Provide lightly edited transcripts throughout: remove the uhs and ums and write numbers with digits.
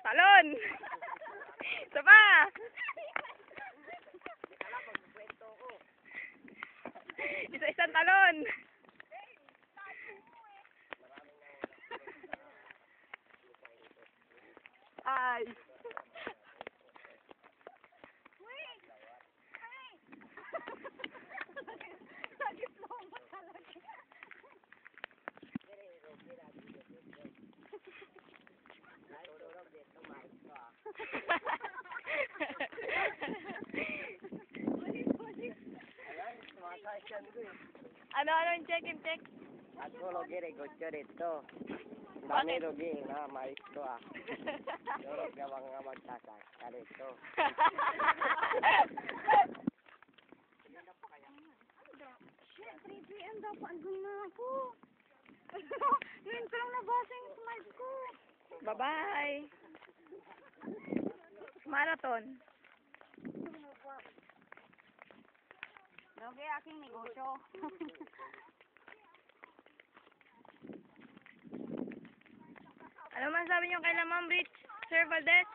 Talon! Isa pa! Isa-isang talon! Ay! Ano yung check? Ako logi regotyo dito. Dami logi na mais ko ah. Pero gawang nga magkasaka dito. Shit, 3 PM daw. Paandun na ako. Ngayon ko lang nabasa yung smiles ko. Bye-bye! Marathon. Logi aking negosyo. Ano man sabi niyo kay Ma'am Rich, Sir Valdez?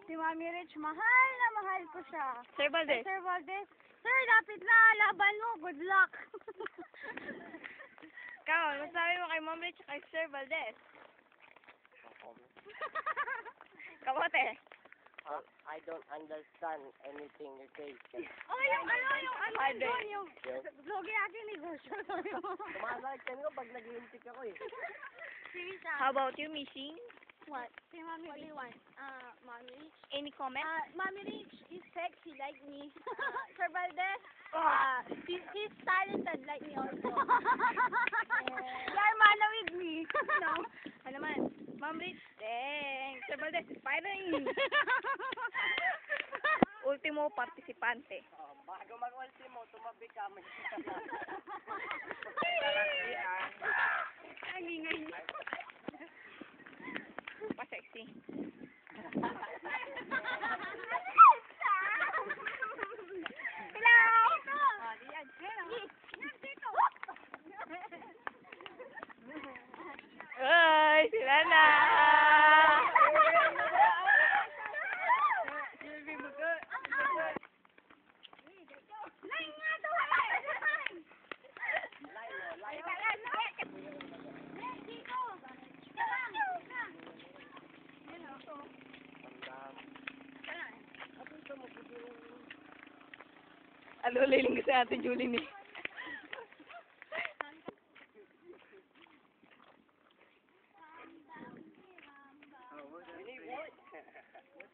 Si Mami Rich, mahal na mahal ko siya. Sir Valdez? Sir Valdez, sir, lapit na. Laban mo. Good luck. Ikaw, ano sabi mo kay Ma'am Rich kay Sir Valdez? Kamote. I don't understand anything you say. Oh, yung Pwede. doon, yung Logi aking negosyo. Tumalagyan ko pag nag-iintik ako eh. Seriously. How about you, Missing? What? Si Mami Rich. Mami Rich. Any comment? Mami Rich is sexy like me. Sir Valdez, Ah! he's talented like me also. You're mana with me. No? Ano man? Ma'am Rich, thanks. Sir Valdez, inspiring. Ultimo participante. Bago mag-ultimo, tumabi ka. Ang ingay. Pa-sexy. Hello! Oh, diyan. Yan, dito. Ay, sila na! Lain nga to. Ano, liling kasi Ate Julie ni.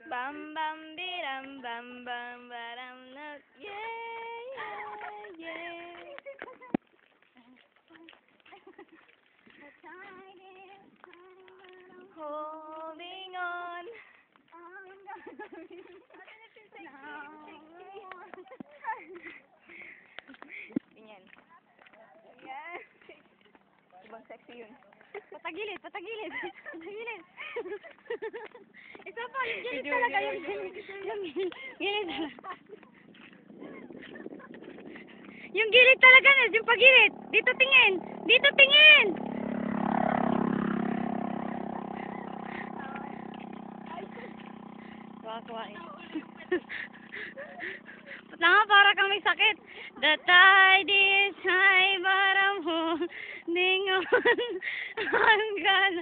Bam bam biram bam bam baram na yeah. Holding on. Ganyan. Yan. Ibang sexy yun. Patagilid. Isa pa, yung gilid talaga. Yung gilid talaga. Yung gilid talaga, yung pagilid. Dito tingin. Kuha eh. Ba't nga para kang may sakit? The tide is high, but I'm holding on. Hanggang...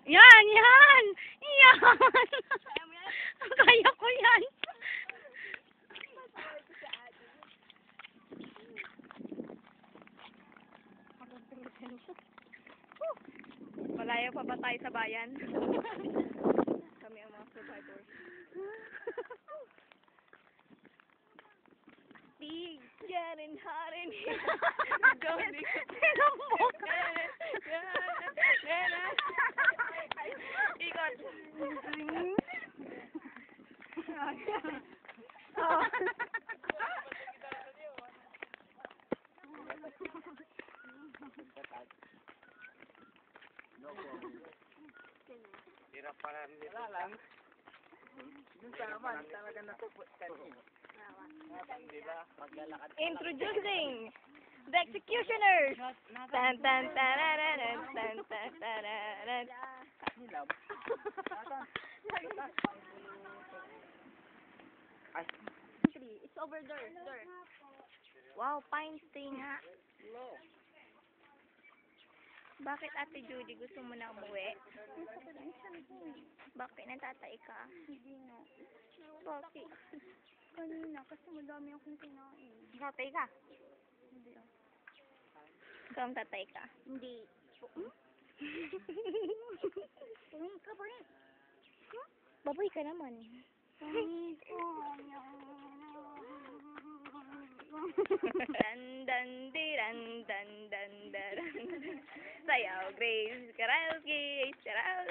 Yan! Kaya ko yan. Malayo pa ba tayo sa bayan? Kami ang mga survivors. Getting hot in here. Sinambok. Ikot. Hirap para nito. Wala lang. Yung tama, talaga natupot ka. Diba? Maglalakad. Introducing The Executioners! Tan tan tarararan, tan tan tararan. Ay, It's over there. Wow, pine tree nga. no. Bakit Ate Judy gusto mo na umuwi? Bakit natatay ka? Hindi na. Bakit? Kanina, kasi madami akong kinain. Tatay ka? Hindi ah. Ikaw ang tatay ka? Hindi. Pangit ka, pangit. Baboy ka naman. Pangit ko. Dan dan di dan dan dan dan. Sayaw Grace Karalki, sayaw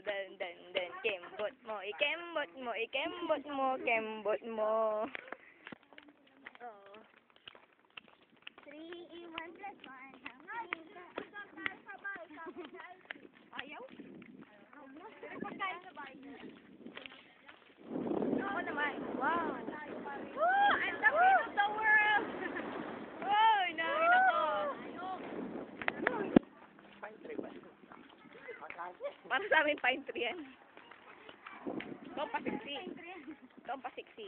dan dan dan. Kembot mo, ikembot mo, ikembot mo, kembot mo. Oh. 3 in 1 plus 1. Ayaw? Pagkain sa bahay. Ako naman. Wow. Woo! I'm the queen of the world! Wow! Inamin ako. Fine tree ba? Para sa amin, pine tree yan. Ikaw pa siksi. Ikaw pa siksi.